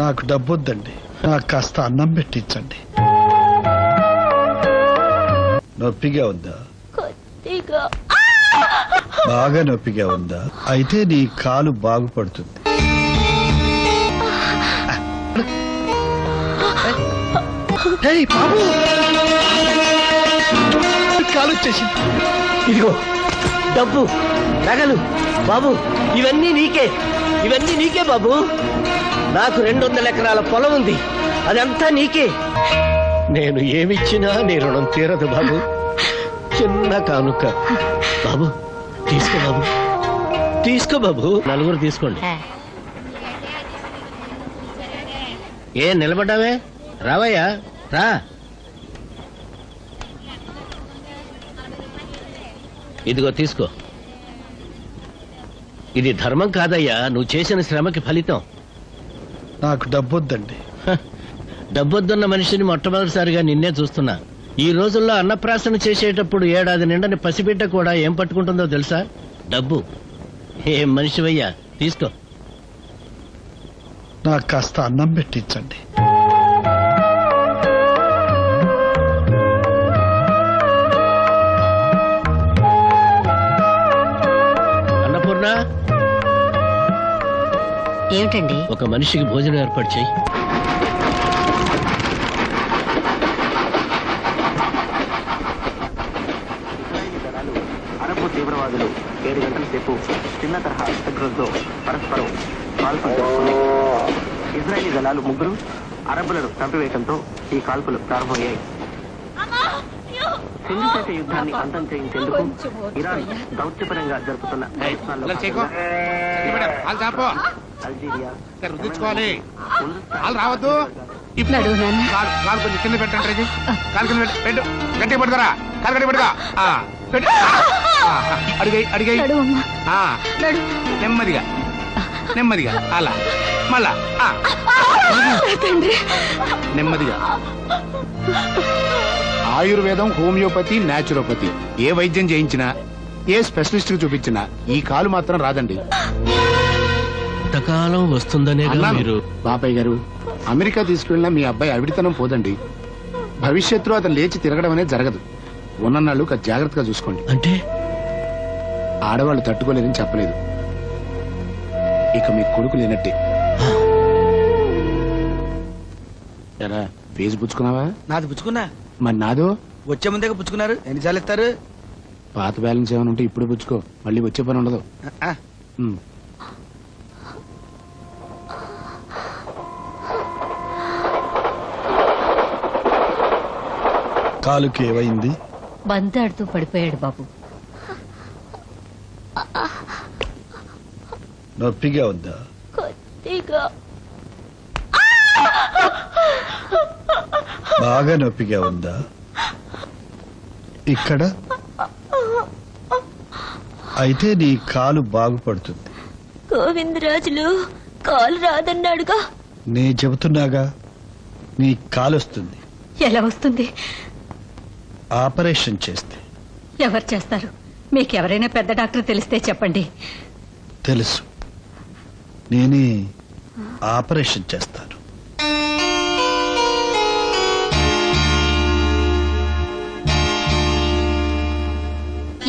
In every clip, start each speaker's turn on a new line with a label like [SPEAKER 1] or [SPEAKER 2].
[SPEAKER 1] నాకు డబ్బు వద్దండి, నాకు కాస్త అన్నం పెట్టించండి. నొప్పిగా ఉందా?
[SPEAKER 2] కొద్దిగా.
[SPEAKER 1] బాగా నొప్పిగా ఉందా? అయితే నీ కాలు బాగుపడుతుంది. ఏయ్ బాబు, కాలు వచ్చేసింది.
[SPEAKER 3] ఇదిగో డబ్బు, నగలు. బాబు ఇవన్నీ నీకే బాబు. నాకు 200 ఎకరాల పొలం ఉంది, అదంతా నీకే. నేను ఏమిచ్చినా నీ రుణం తీరదు బాబు. చిన్న కానుక బాబు. తీసుకో బాబు. నలుగురు తీసుకోండి. ఏ నిలబడ్డావే? రావయ్యా, రా. ఇదిగో తీసుకో. ఇది ధర్మం కాదయ్యా, నువ్వు చేసిన శ్రమకి ఫలితం.
[SPEAKER 1] నాకు డబ్బు వద్దండి.
[SPEAKER 3] డబ్బొద్దున్న మనిషిని మొట్టమొదటిసారిగా నిన్నే చూస్తున్నా. ఈ రోజుల్లో అన్నప్రాసన చేసేటప్పుడు ఏడాది నిండని పసిబిడ్డ కూడా ఏం పట్టుకుంటుందో తెలుసా? డబ్బు. ఏం మనిషివయ్యా, తీసుకో.
[SPEAKER 1] నాకు కాస్త అన్నం పెట్టించండి.
[SPEAKER 3] అన్నపూర్ణ,
[SPEAKER 2] ఏమిటండి?
[SPEAKER 3] ఒక మనిషికి భోజనం ఏర్పాటు చేయి.
[SPEAKER 4] అరబ్ తీవ్రవాదులు 7 గంటల సేపు చిన్న తరహా శత్రులతో పరస్పరం కాల్పులు జరుపుకున్నాయి. ఇజ్రాయేలీ దళాలు 3 అరబ్బులను చంపివేయడంతో ఈ కాల్పులు ప్రారంభమయ్యాయి. సింధు యుద్ధాన్ని అంతం చేయించేందుకు ఇరాన్ దౌత్యపరంగా జరుపుతున్న ప్రయత్నాల్లో అల్జీరియా
[SPEAKER 5] రావద్దు. కాలు కొంచెం కింద పెట్టండి. కాలు కింద పెట్టు. గట్టిగా పడతారా? కాలు గట్టి పడగా అడిగాయి. నెమ్మదిగా అలా మళ్ళా నెమ్మదిగా. ఆయుర్వేదం, హోమియోపతి, న్యాచురోపతి ఏ వైద్యం చేయించినా, ఏ స్పెషలిస్ట్ కి చూపించినా ఈ కాలు మాత్రం రాదండి.
[SPEAKER 3] ఇంతకాలం వస్తుందనే మీరు.
[SPEAKER 5] బాబాయ్ గారు, అమెరికా తీసుకువెళ్ళినా మీ అబ్బాయి అవిడితనం పోదండి. భవిష్యత్తులో అతను లేచి తిరగడం అనేది జరగదు. ఉన్ననాళ్ళు జాగ్రత్తగా చూసుకోండి.
[SPEAKER 3] అంటే
[SPEAKER 5] ఆడవాళ్ళు తట్టుకోలేదని చెప్పలేదు. ఇక మీ కొడుకు లేనట్టే. ఎలా ఫీజు పుచ్చుకున్నావా?
[SPEAKER 6] నాది పుచ్చుకున్నా.
[SPEAKER 5] మరి నాదో?
[SPEAKER 6] వచ్చే ముందే పుచ్చుకున్నారు. ఎన్నిసార్లు ఇస్తారు?
[SPEAKER 5] పాత బ్యాలెన్స్ ఏమైనా ఉంటే ఇప్పుడు పుచ్చుకో, మళ్ళీ వచ్చే పని ఉండదు.
[SPEAKER 1] కాలుకి ఏమైంది?
[SPEAKER 2] బంతాడుతూ పడిపోయాడు బాబు.
[SPEAKER 1] నొప్పిగా ఉందా?
[SPEAKER 2] కొద్దిగా.
[SPEAKER 1] బాగా నొప్పిగా ఉందా? ఇక్కడ అయితే నీ కాలు బాగుపడుతుంది.
[SPEAKER 2] గోవిందరాజులు కాలు రాదన్నాడుగా.
[SPEAKER 1] నే చెబుతున్నాగా, నీ కాలు వస్తుంది.
[SPEAKER 2] ఎలా వస్తుంది?
[SPEAKER 1] ఆపరేషన్ చేస్తే.
[SPEAKER 2] ఎవరు చేస్తారు? మీకెవరైనా పెద్ద డాక్టర్ తెలిస్తే చెప్పండి.
[SPEAKER 1] తెలుసు, నేనే ఆపరేషన్ చేస్తాను.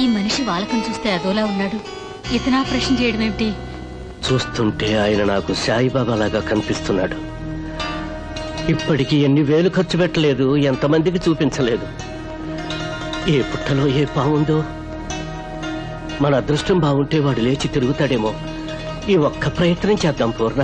[SPEAKER 2] ఈ మనిషి వాలకం చూస్తే అదోలా ఉన్నాడు. ఇతను ఆపరేషన్ చేయడం ఏమిటి?
[SPEAKER 3] చూస్తుంటే ఆయన నాకు సాయిబాబా లాగా కనిపిస్తున్నాడు. ఇప్పటికి ఎన్ని వేలు ఖర్చు పెట్టలేదు, ఎంతమందికి చూపించలేదు. ఏ పుట్టలో ఏ పావుందో. మన అదృష్టం బాగుంటే వాడు లేచి తిరుగుతాడేమో. ఈ ఒక్క ప్రయత్నం చేద్దాం పూర్ణ.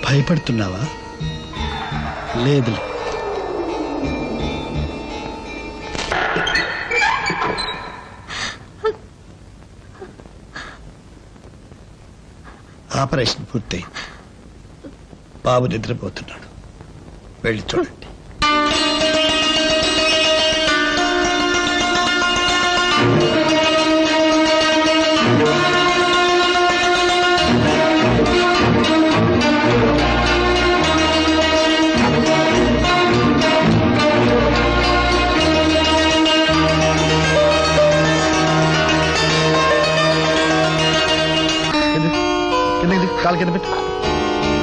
[SPEAKER 1] భయపడుతున్నావా? లేదులే. ఆపరేషన్ పూర్తయింది. బాబు నిద్రపోతున్నాడు. వెళ్ళి చూడండి. కాలు కింద పెట్టు.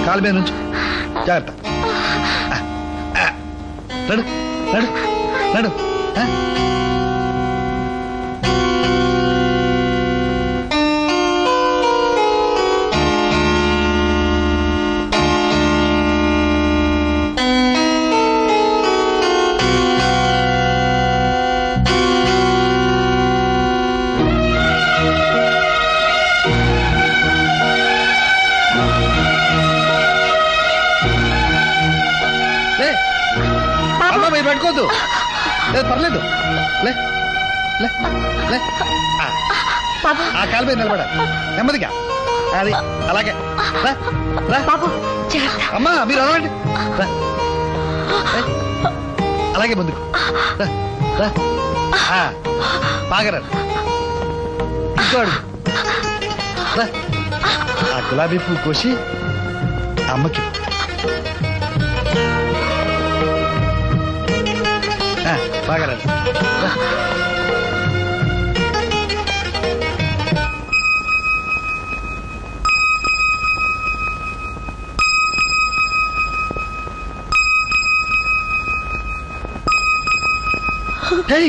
[SPEAKER 1] కాలు మీద నుంచి జాగ్రత్త. నడు నడు నడు. మీరు పెట్టుకోద్దు. లేదు పర్లేదు. లే లే లే. ఆ కాలు మీద నిలబడ నెమ్మదిగా. అది అలాగే. అమ్మా మీరు అలవాండి. అలాగే ముందుకు బాగా ఇంకోడు. ఆ గులాబీ పువ్వు కోసి అమ్మకి బాగా రండి.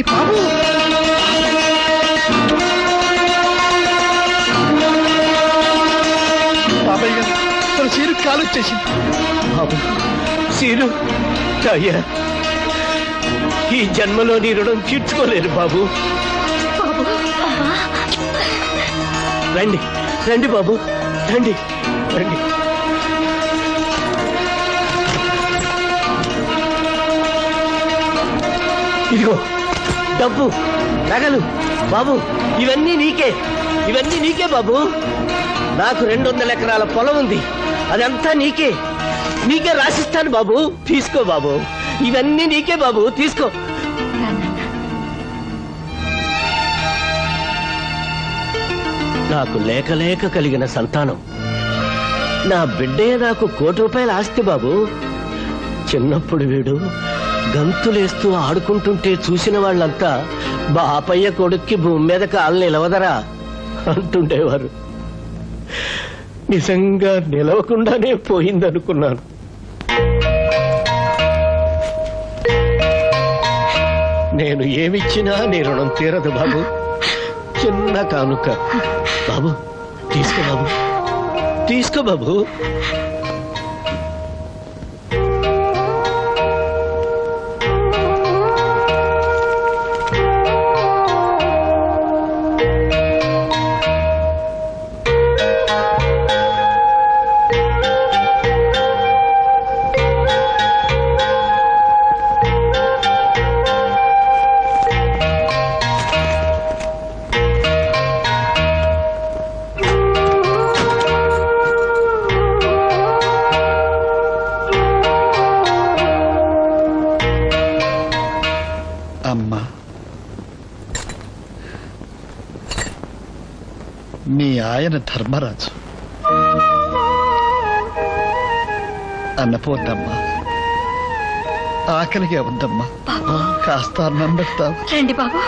[SPEAKER 1] బాబు బాబాయ్ గారు మన సీరు కాలు వచ్చేసింది.
[SPEAKER 3] బాబు సీను అయ్యా, ఈ జన్మలో నీ రుణం తీర్చుకోలేరు బాబు. రండి రండి బాబు, రండి రండి. ఇదిగో డబ్బు, నగలు బాబు, ఇవన్నీ నీకే, ఇవన్నీ నీకే బాబు. నాకు 200 ఎకరాల పొలం ఉంది, అదంతా నీకే, నీకే రాసిస్తాను బాబు. తీసుకో బాబు, ఇవన్నీ నీకే బాబు, తీసుకో. నాకు లేక లేక కలిగిన సంతానం, నా బిడ్డే నాకు 1 కోటి రూపాయల ఆస్తి బాబు. చిన్నప్పుడు వీడు గంతులేస్తూ ఆడుకుంటుంటే చూసిన వాళ్ళంతా బాపయ్య కొడుక్కి భూమి మీద కాలు నిలవదరా అంటుండేవారు. నిజంగా నిలవకుండానే పోయిందనుకున్నాను. నేను ఏమిచ్చినా నీ రుణం తీరదు బాబు. చిన్న కానుక బాబు, తీసుకో బాబు, తీసుకో బాబు.
[SPEAKER 1] అమ్మా, మీ ఆయన ధర్మరాజు. అన్నపోద్దమ్మా, ఆకలిగా ఉందమ్మా, కాస్త అన్నం పెడతావు.
[SPEAKER 2] రండి బాబు.